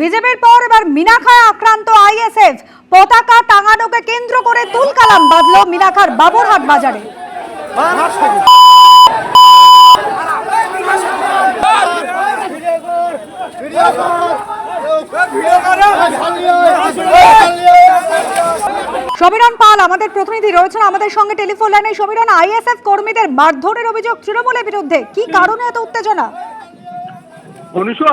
বিজেপির পর এবার মিনাখায় আক্রান্ত আইএসএফ। পতাকা টাঙানোকে কেন্দ্র করে তুলকালাম বাঁধল মিনাখার বাবুরহাট বাজারে। সমীরণ পাল আমাদের প্রতিনিধি রয়েছেন আমাদের সঙ্গে টেলিফোন লাইনে। সমীরণ, আইএসএফ কর্মীদের মারধরের অভিযোগ তৃণমূলের বিরুদ্ধে, কি কারণে এত উত্তেজনা?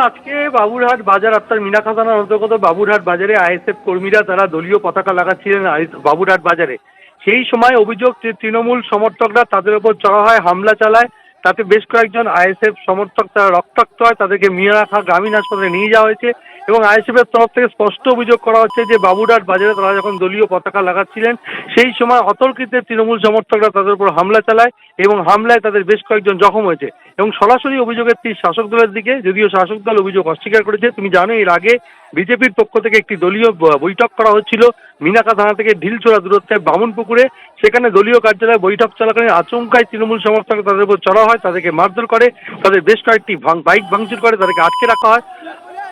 আজকে বাবুরহাট বাজার আপনার মিনাখা থানার অন্তর্গত বাবুরহাট বাজারে আইএসএফ কর্মীরা তারা দলীয় পতাকা লাগাচ্ছিলেন বাবুরহাট বাজারে। সেই সময় অভিযোগ যে তৃণমূল সমর্থকরা তাদের উপর চড়া হয়, হামলা চালায়, তাতে বেশ কয়েকজন আইএসএফ সমর্থক তারা রক্তাক্ত হয়, তাদেরকে মিনাখা গ্রামীণ হাসপাতালে নিয়ে যাওয়া হয়েছে এবং আইএসএফের তরফ থেকে স্পষ্ট অভিযোগ করা হচ্ছে যে বাবুরহাট বাজারে তারা যখন দলীয় পতাকা লাগাচ্ছিলেন সেই সময় অতর্কিতে তৃণমূল সমর্থকরা তাদের উপর হামলা চালায় এবং হামলায় তাদের বেশ কয়েকজন জখম হয়েছে এবং সরাসরি অভিযোগের তীর শাসক দলের দিকে, যদিও শাসক দল অভিযোগ অস্বীকার করেছে। তুমি জানো এর আগে বিজেপির পক্ষ থেকে একটি দলীয় বৈঠক করা হচ্ছিল মিনাখা থানা থেকে ঢিলছোড়া দূরত্বে বামুনপুকুরে। সেখানে দলীয় কার্যালয়ে বৈঠক চলাকালীন আচমকায় তৃণমূল সমর্থক তাদের উপর চড়া হয়, তাদেরকে মারধর করে, তাদের বেশ কয়েকটি বাইক ভাঙচুর করে, তাদেরকে আটকে রাখা হয়।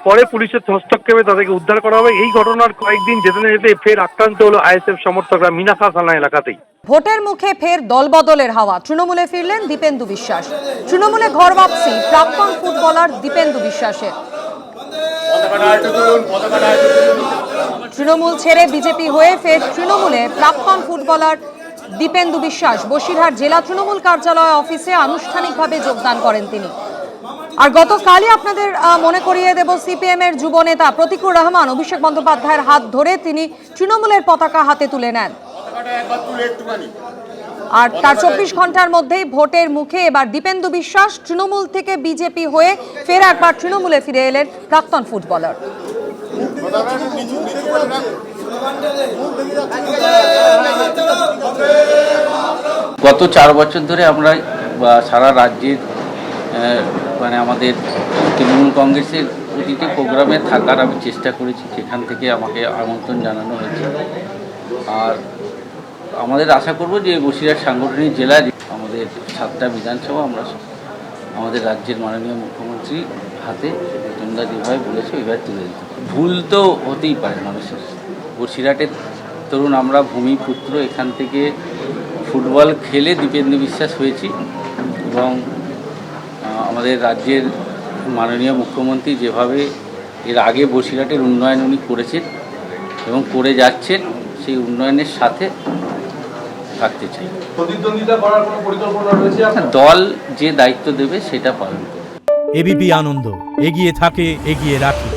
পরে পুলিশের হস্তক্ষেপে তাদেরকে উদ্ধার করা হবে। এই ঘটনার কয়েকদিন যেতে না যেতে ফের আক্রান্ত হলো আইএসএফ সমর্থকরা মিনাখা থানা এলাকাতেই। ভোটের মুখে ফের দলবদলের হাওয়া, তৃণমূলে ফিরলেন দীপেন্দু বিশ্বাস। তৃণমূলে ঘর বাপসি প্রাক্তন ফুটবলার দীপেন্দু বিশ্বাসের। তৃণমূল ছেড়ে বিজেপি হয়ে ফের তৃণমূলে প্রাক্তন ফুটবলার দীপেন্দু বিশ্বাস বসিরহাট জেলা তৃণমূল কার্যালয় অফিসে আনুষ্ঠানিকভাবে যোগদান করেন তিনি। আর গতকালই আপনাদের মনে করিয়ে দেব, সিপিএম এর যুব নেতা প্রতিকুর রহমান অভিষেক বন্দ্যোপাধ্যায়ের হাত ধরে তিনি তৃণমূলের পতাকা হাতে তুলে নেন। আর তার 24 ঘন্টার মধ্যেই ভোটের মুখে এবার দীপেন্দু বিশ্বাস তৃণমূল থেকে বিজেপি হয়ে ফের একবার তৃণমূলে ফিরে এলেন প্রাক্তন ফুটবলার। গত 4 বছর ধরে আমরা সারা রাজ্যের মানে আমাদের তৃণমূল কংগ্রেসের প্রতিটি প্রোগ্রামে থাকার আমি চেষ্টা করেছি, সেখান থেকে আমাকে আমন্ত্রণ জানানো হয়েছে। আর আমাদের আশা করব যে বসিরহাট সাংগঠনিক জেলায় আমাদের 7টা বিধানসভা আমরা আমাদের রাজ্যের মাননীয় মুখ্যমন্ত্রী হাতে তোমরা যেভাবে বলেছো ওইভাবে তুলে দিতে। ভুল তো হতেই পারে মানুষের। বসিরহাটের তরুণ আমরা ভূমিপুত্র, এখান থেকে ফুটবল খেলে দীপেন্দু বিশ্বাস হয়েছি এবং আমাদের রাজ্যের মাননীয় মুখ্যমন্ত্রী যেভাবে এর আগে বসিরহাটের উন্নয়ন উনি করেছেন এবং করে যাচ্ছেন, সেই উন্নয়নের সাথে থাকতে চাই। প্রতিদ্বন্দ্বিতা করার কোনো পরিকল্পনা রয়েছে? দল যে দায়িত্ব দেবে সেটা পালন করবে। এবিপি আনন্দ, এগিয়ে থাকে, এগিয়ে রাখে।